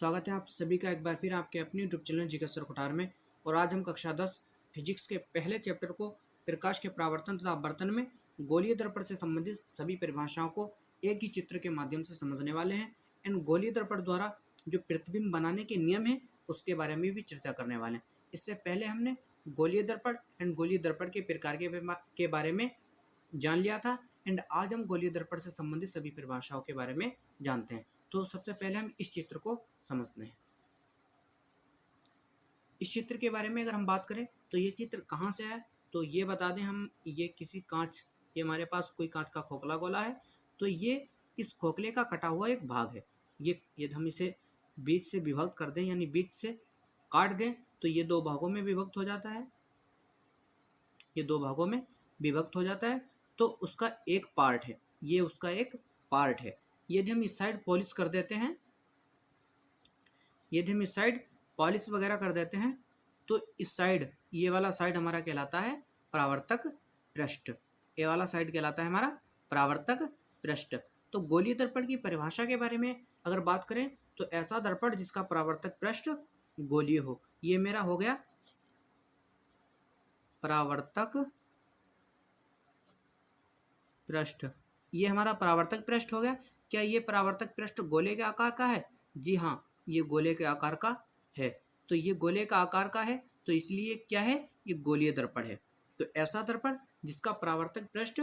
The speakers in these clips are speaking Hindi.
स्वागत है आप सभी का एक बार फिर आपके अपने यूट्यूब चैनल जीके सर कोठार में। और आज हम कक्षा 10 फिजिक्स के पहले चैप्टर को प्रकाश के परावर्तन तथा अपवर्तन में गोलीय दर्पण से संबंधित सभी परिभाषाओं को एक ही चित्र के माध्यम से समझने वाले हैं। एंड गोलीय दर्पण द्वारा जो प्रतिबिंब बनाने के नियम है उसके बारे में भी चर्चा करने वाले हैं। इससे पहले हमने गोलीय दर्पण एंड गोलीय दर्पण के प्रकार के बारे में जान लिया था। एंड आज हम गोलीय दर्पण से संबंधित सभी परिभाषाओं के बारे में जानते हैं। तो सबसे पहले हम इस चित्र को समझते हैं। इस चित्र के बारे में अगर हम बात करें तो ये चित्र कहाँ से है, तो ये बता दें हम, ये किसी कांच, ये हमारे पास कोई कांच का खोखला गोला है। तो ये इस खोखले का कटा हुआ एक भाग है। ये यदि हम इसे बीच से विभक्त कर दें यानी बीच से काट दें तो ये दो भागों में विभक्त हो जाता है। ये दो भागों में विभक्त हो जाता है तो उसका एक पार्ट है, ये उसका एक पार्ट है। यदि हम इस साइड पॉलिश कर देते हैं, यदि हम इस साइड पॉलिश वगैरह कर देते हैं तो इस साइड, ये वाला साइड हमारा कहलाता है परावर्तक पृष्ठ। ये वाला साइड कहलाता है हमारा परावर्तक पृष्ठ। तो गोलीय दर्पण की परिभाषा के बारे में अगर बात करें तो ऐसा दर्पण जिसका परावर्तक पृष्ठ गोलीय हो। ये मेरा हो गया परावर्तक पृष्ठ, ये हमारा परावर्तक पृष्ठ हो गया। क्या ये परावर्तक पृष्ठ गोले के आकार का है? जी हाँ, ये गोले के आकार का है। तो ये गोले का आकार का है तो इसलिए क्या है, ये गोलीय दर्पण है। तो ऐसा दर्पण जिसका परावर्तक पृष्ठ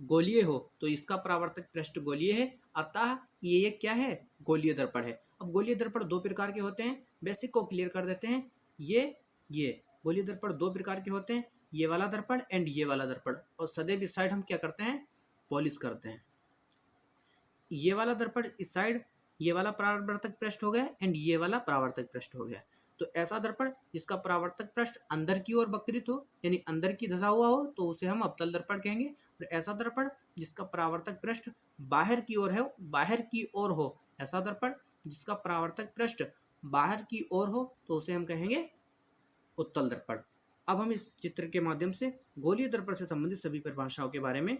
गोलीय हो तो इसका परावर्तक पृष्ठ गोलीय है, अतः ये क्या है, गोलीय दर्पण है। अब गोलीय दर्पण दो प्रकार के होते हैं, बेसिक को क्लियर कर देते हैं। ये गोलीय दर्पण दो प्रकार के होते हैं, ये वाला दर्पण एंड ये वाला दर्पण। और सदैव इस साइड हम क्या करते हैं, पॉलिश करते हैं। ये वाला दर्पण इस साइड, ये वाला परावर्तक पृष्ठ हो गया एंड ये वाला परावर्तक पृष्ठ हो गया। तो ऐसा दर्पण जिसका परावर्तक पृष्ठ अंदर की ओर वक्रित हो यानी अंदर की धसा हुआ हो तो उसे हम अवतल दर्पण कहेंगे। और ऐसा दर्पण जिसका परावर्तक पृष्ठ बाहर की ओर है, बाहर की ओर हो, ऐसा दर्पण जिसका परावर्तक पृष्ठ बाहर की ओर हो तो उसे हम कहेंगे उत्तल दर्पण। अब हम इस चित्र के माध्यम से गोलीय दर्पण से संबंधित सभी परिभाषाओं के बारे में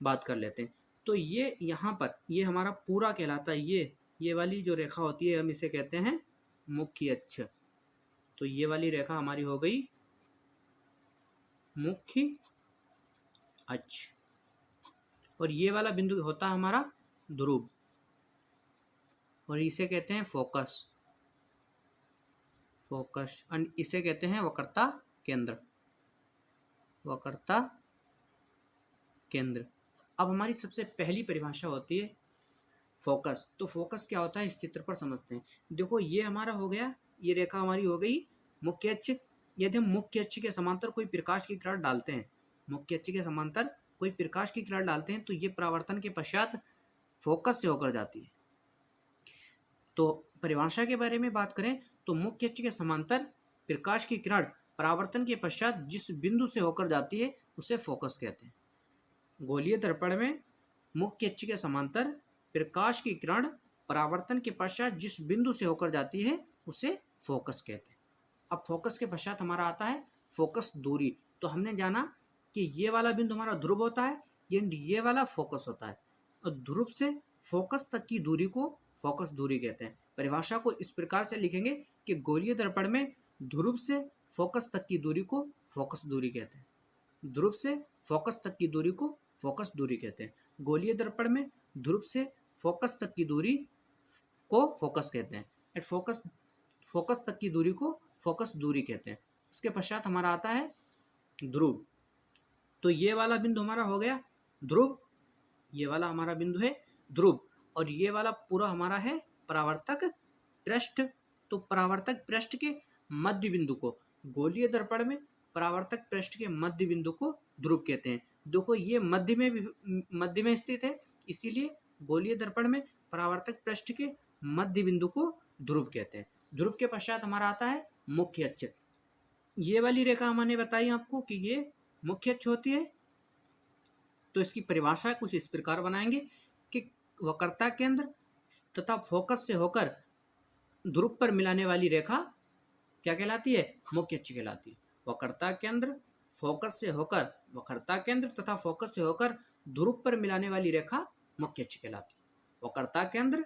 बात कर लेते हैं। तो ये यहाँ पर ये हमारा पूरा कहलाता है, ये वाली जो रेखा होती है हम इसे कहते हैं मुख्य अक्ष। तो ये वाली रेखा हमारी हो गई मुख्य अक्ष। और ये वाला बिंदु होता है हमारा ध्रुव और इसे कहते हैं फोकस, और इसे कहते हैं वक्रता केंद्र, वक्रता केंद्र। अब हमारी सबसे पहली परिभाषा होती है फोकस। तो फोकस क्या होता है इस चित्र पर समझते हैं। देखो ये हमारा हो गया, ये रेखा हमारी हो गई मुख्य अक्ष। यदि हम मुख्य अक्ष के समांतर कोई प्रकाश की किरण डालते हैं, मुख्य अक्ष के समांतर कोई प्रकाश की किरण डालते हैं तो ये परावर्तन के पश्चात फोकस से होकर जाती है। तो परिभाषा के बारे में बात करें तो मुख्य अक्ष के समांतर प्रकाश की किरण परावर्तन के पश्चात जिस बिंदु से होकर जाती है उसे फोकस कहते हैं। गोलीय दर्पण में मुख्य अक्ष के समांतर प्रकाश की किरण परावर्तन के पश्चात जिस बिंदु से होकर जाती है उसे फोकस कहते हैं। अब फोकस के पश्चात हमारा आता है फोकस दूरी। तो हमने जाना कि ये वाला बिंदु हमारा ध्रुव होता है, ये वाला फोकस होता है। और ध्रुव से फोकस तक की दूरी को फोकस दूरी कहते हैं। परिभाषा को इस प्रकार से लिखेंगे कि गोलीय दर्पण में ध्रुव से फोकस तक की दूरी को फोकस दूरी कहते हैं। ध्रुव से फोकस तक की दूरी को फोकस दूरी कहते हैं। गोलीय दर्पण में ध्रुव से फोकस तक की दूरी को फोकस कहते हैं। एंड फोकस तक की दूरी को फोकस दूरी कहते हैं। इसके पश्चात हमारा आता है ध्रुव। तो ये वाला बिंदु हमारा हो गया ध्रुव, ये वाला हमारा बिंदु है ध्रुव, और ये वाला पूरा हमारा है परावर्तक पृष्ठ। तो परावर्तक पृष्ठ के मध्य बिंदु को गोलीय दर्पण में परावर्तक पृष्ठ के मध्य बिंदु को ध्रुव कहते हैं। देखो ये मध्य में स्थित है, इसीलिए गोलीय दर्पण में परावर्तक पृष्ठ के मध्य बिंदु को ध्रुव कहते हैं। ध्रुव के पश्चात हमारा आता है मुख्य अक्ष। ये वाली रेखा हमने बताई आपको कि ये मुख्य अक्ष होती है। तो इसकी परिभाषा कुछ इस प्रकार बनाएंगे कि वक्रता केंद्र तथा फोकस से होकर ध्रुव पर मिलाने वाली रेखा क्या कहलाती है, मुख्य अक्ष कहलाती है। वक्रता केंद्र फोकस से होकर, वक्रता केंद्र तथा फोकस से होकर ध्रुव पर मिलाने वाली रेखा मुख्य अक्ष कहलाती है। वक्रता केंद्र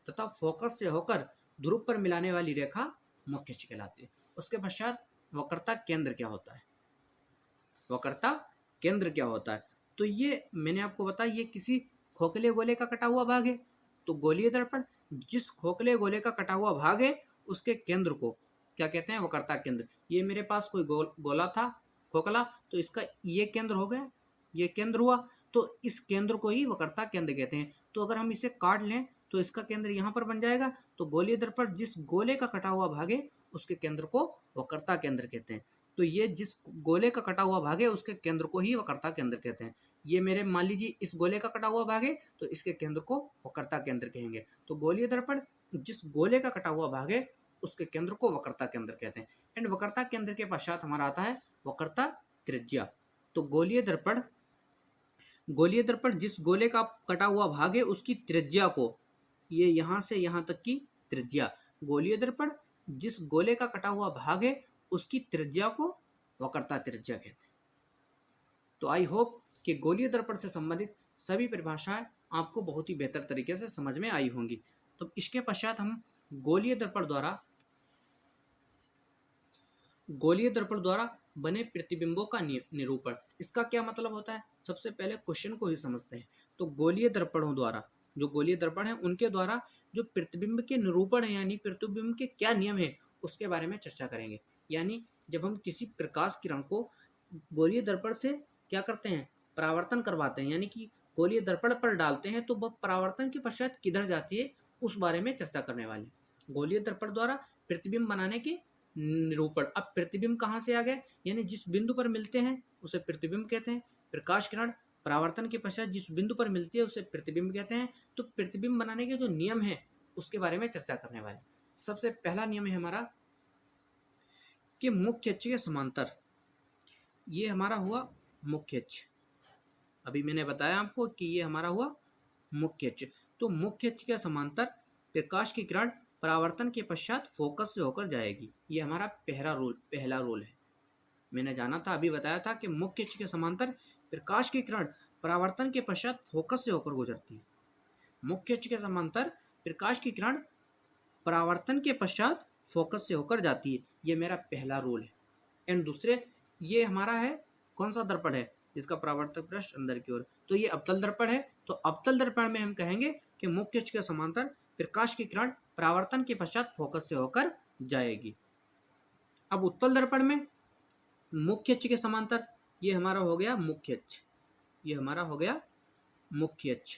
तथा फोकस से होकर ध्रुव पर मिलाने वाली रेखा मुख्य अक्ष कहलाती है। उसके पश्चात वक्रता केंद्र क्या होता है? वक्रता केंद्र क्या होता है? तो ये मैंने आपको बताया, ये किसी खोखले गोले का कटा हुआ भाग है। तो गोलीय दर्पण जिस खोखले गोले का कटा हुआ भाग है उसके केंद्र को क्या कहते हैं? वक्रता केंद्र। ये मेरे पास कोई गोला था खोखला, तो इसका ये केंद्र हो गया, ये केंद्र हुआ, तो इस केंद्र को ही वक्रता केंद्र कहते हैं। तो अगर हम इसे काट लें तो इसका केंद्र यहाँ पर बन जाएगा। तो गोलीय दर्पण जिस गोले का कटा हुआ भाग है उसके केंद्र को वक्रता केंद्र कहते हैं। तो ये जिस गोले का कटा हुआ भाग है उसके केंद्र को ही वक्रता केंद्र कहते हैं। ये मेरे मान लीजिए इस गोले का कटा हुआ भाग है तो इसके केंद्र को वक्रता केंद्र कहेंगे। तो गोलीय दर्पण जिस गोले का कटा हुआ भाग है उसके केंद्र को वक्रता केंद्र कहते हैं। एंड वक्रता केंद्र के पश्चात हमारा आता है वक्रता त्रिज्या। तो गोलीय दर्पण जिस गोले का कटा हुआ भाग है उसकी त्रिज्या को, ये यहाँ से यहाँ तक की त्रिज्या, गोलीय दर्पण जिस गोले का कटा हुआ भाग है उसकी त्रिज्या को वक्रता त्रिज्या कहते हैं। तो आई होप कि गोलीय दर्पण से संबंधित सभी परिभाषाएं आपको बहुत ही बेहतर तरीके से समझ में आई होंगी। तो इसके पश्चात हम गोलीय दर्पण द्वारा बने प्रतिबिंबों का निरूपण, इसका क्या मतलब होता है? सबसे पहले क्वेश्चन को ही समझते हैं। तो गोलीय दर्पणों द्वारा, जो गोलीय दर्पण है उनके द्वारा जो प्रतिबिंब के निरूपण है, यानी प्रतिबिंब के क्या नियम है उसके बारे में चर्चा करेंगे। यानी जब हम किसी प्रकाश किरण को गोलीय दर्पण से क्या करते हैं? परावर्तन करवाते हैं, यानी कि गोलीय दर्पण पर डालते हैं तो वह परावर्तन के पश्चात किधर जाती है उस बारे में चर्चा करने वाले। गोलीय दर्पण द्वारा प्रतिबिंब बनाने के निरूपण। अब प्रतिबिंब कहाँ से आ गए? यानी जिस बिंदु पर मिलते हैं उसे प्रतिबिंब कहते हैं। प्रकाश किरण परावर्तन के पश्चात जिस बिंदु पर मिलती है उसे प्रतिबिंब कहते हैं। तो प्रतिबिंब बनाने के जो नियम है उसके बारे में चर्चा करने वाले। सबसे पहला नियम है हमारा कि मुख्य अक्ष के समांतर, ये हमारा हुआ मुख्य अक्ष। अभी मैंने बताया आपको कि ये हमारा हुआ मुख्य अक्ष। तो मुख्य अक्ष के समांतर प्रकाश की किरण परावर्तन के पश्चात फोकस से होकर जाएगी। ये हमारा पहला रूल है। मैंने जाना था, अभी बताया था कि मुख्य अक्ष के समांतर प्रकाश की किरण परावर्तन के पश्चात फोकस से होकर गुजरती है। मुख्य अक्ष के समांतर प्रकाश की किरण परावर्तन के पश्चात फोकस से होकर जाती है। ये मेरा पहला रूल है। एंड दूसरे, ये हमारा है कौन सा दर्पण है जिसका परावर्तक पृष्ठ अंदर की ओर, तो ये अवतल दर्पण है। तो अवतल दर्पण में हम कहेंगे कि मुख्य अक्ष के समांतर प्रकाश की किरण परावर्तन के पश्चात फोकस से होकर जाएगी। अब उत्तल दर्पण में मुख्य अक्ष के समांतर, ये हमारा हो गया मुख्य अक्ष, ये हमारा हो गया मुख्य अक्ष।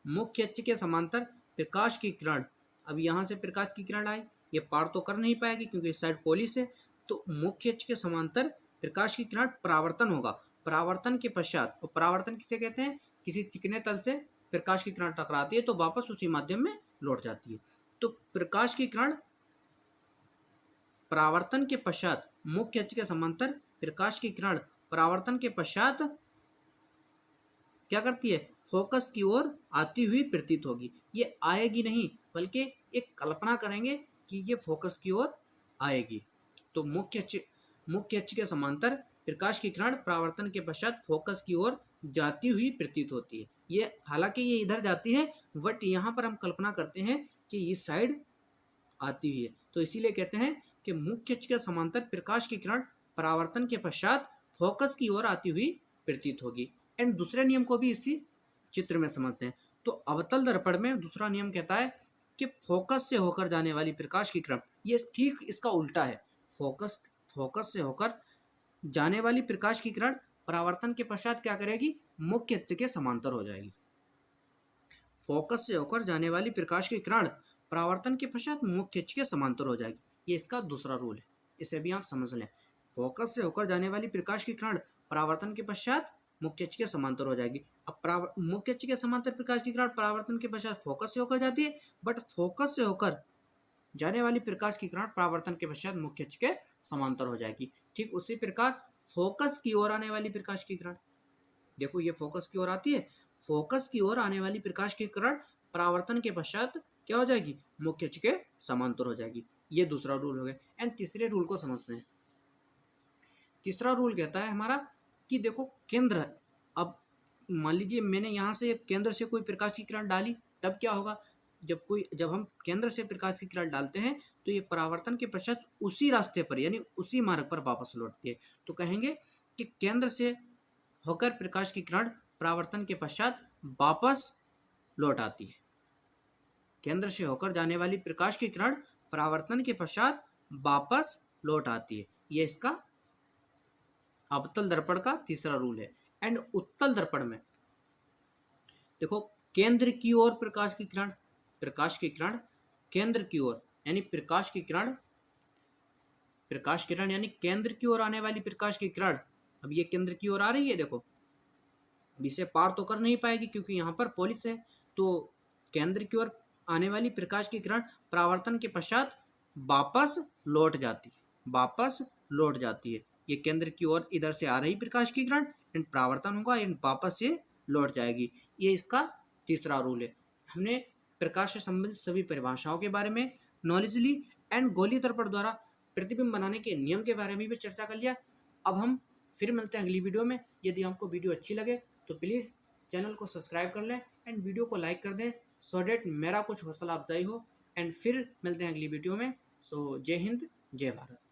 मुख्य अक्ष के समांतर प्रकाश की किरण, अब यहाँ से प्रकाश की किरण आई, ये पार तो कर नहीं पाएगी क्योंकि इस साइड पोलिस है। तो मुख्य अक्ष के समांतर प्रकाश की किरण परावर्तन होगा। परावर्तन के पश्चात, और परावर्तन किसे कहते हैं? किसी चिकने तल से प्रकाश की किरण टकराती है तो वापस उसी माध्यम में लौट जाती है। तो प्रकाश की किरण परावर्तन के पश्चात मुख्य अक्ष के समांतर प्रकाश की किरण परावर्तन के पश्चात क्या करती है? फोकस की ओर आती हुई प्रतीत होगी। ये आएगी नहीं बल्कि एक कल्पना करेंगे कि ये फोकस की ओर आएगी। तो मुख्य अक्ष के समांतर प्रकाश की किरण परावर्तन के पश्चात फोकस की ओर जाती हुई प्रतीत होती है। ये हालांकि ये इधर जाती है बट यहाँ पर हम कल्पना करते हैं कि ये साइड आती हुई है, तो इसीलिए कहते हैं कि मुख्य अक्ष के समांतर प्रकाश की किरण परावर्तन के पश्चात फोकस की ओर आती हुई प्रतीत होगी। एंड दूसरे नियम को भी इसी चित्र में समझते हैं। तो अवतल दर्पण में दूसरा नियम कहता है कि फोकस से होकर जाने वाली प्रकाश की किरण, ये ठीक इसका उल्टा है। फोकस से होकर जाने वाली प्रकाश की किरण परावर्तन के पश्चात क्या करेगी? मुख्य अक्ष के समांतर हो जाएगी। फोकस से होकर जाने वाली प्रकाश की किरण परावर्तन के पश्चात मुख्य अक्ष के समांतर हो जाएगी। ये इसका दूसरा रूल है, इसे भी आप समझ लें। फोकस से होकर जाने वाली प्रकाश की किरण परावर्तन के पश्चात मुख्य अक्ष के समांतर हो जाएगी। अब मुख्य अक्ष के समांतर प्रकाश की किरण परावर्तन के पश्चात फोकस से होकर जाती है, बट फोकस से होकर जाने वाली प्रकाश की किरण परावर्तन के पश्चात मुख्य अक्ष के समांतर हो जाएगी। ठीक उसी प्रकार फोकस की ओर आने वाली प्रकाश की किरण, देखो ये फोकस की ओर आती है, फोकस की ओर आने वाली प्रकाश की किरण परावर्तन के पश्चात क्या हो जाएगी? मुख्य अक्ष के समांतर हो जाएगी। ये दूसरा रूल हो गया। एंड तीसरे रूल को समझते हैं। तीसरा रूल कहता है हमारा कि देखो केंद्र है। अब मान लीजिए मैंने यहाँ से केंद्र से कोई प्रकाश की किरण डाली, तब क्या होगा? जब हम केंद्र से प्रकाश की किरण डालते हैं तो ये परावर्तन के पश्चात उसी रास्ते पर यानी उसी मार्ग पर वापस लौटती है। तो कहेंगे कि केंद्र से होकर प्रकाश की किरण परावर्तन के पश्चात वापस लौट आती है। केंद्र से होकर जाने वाली प्रकाश की किरण परावर्तन के पश्चात वापस लौट आती है। यह इसका अवतल दर्पण का तीसरा रूल है। एंड उत्तल दर्पण में देखो, केंद्र की ओर प्रकाश की किरण केंद्र की ओर यानी प्रकाश की किरण यानी केंद्र की ओर आने वाली प्रकाश की किरण, अब ये केंद्र की ओर आ रही है, देखो अब इसे पार तो कर नहीं पाएगी क्योंकि यहाँ पर पोलिस है। तो केंद्र की ओर आने वाली प्रकाश की किरण परावर्तन के पश्चात वापस लौट जाती है। ये केंद्र की ओर इधर से आ रही प्रकाश की किरण एंड परावर्तन होगा एंड वापस से लौट जाएगी। ये इसका तीसरा रूल है। हमने प्रकाश से संबंधित सभी परिभाषाओं के बारे में नॉलेज ली एंड गोलीय दर्पण द्वारा प्रतिबिंब बनाने के नियम के बारे में भी चर्चा कर लिया। अब हम फिर मिलते हैं अगली वीडियो में। यदि हमको वीडियो अच्छी लगे तो प्लीज़ चैनल को सब्सक्राइब कर लें एंड वीडियो को लाइक कर दें, सो डेट मेरा कुछ हौसला अफजाई हो। एंड फिर मिलते हैं अगली वीडियो में। सो जय हिंद, जय भारत।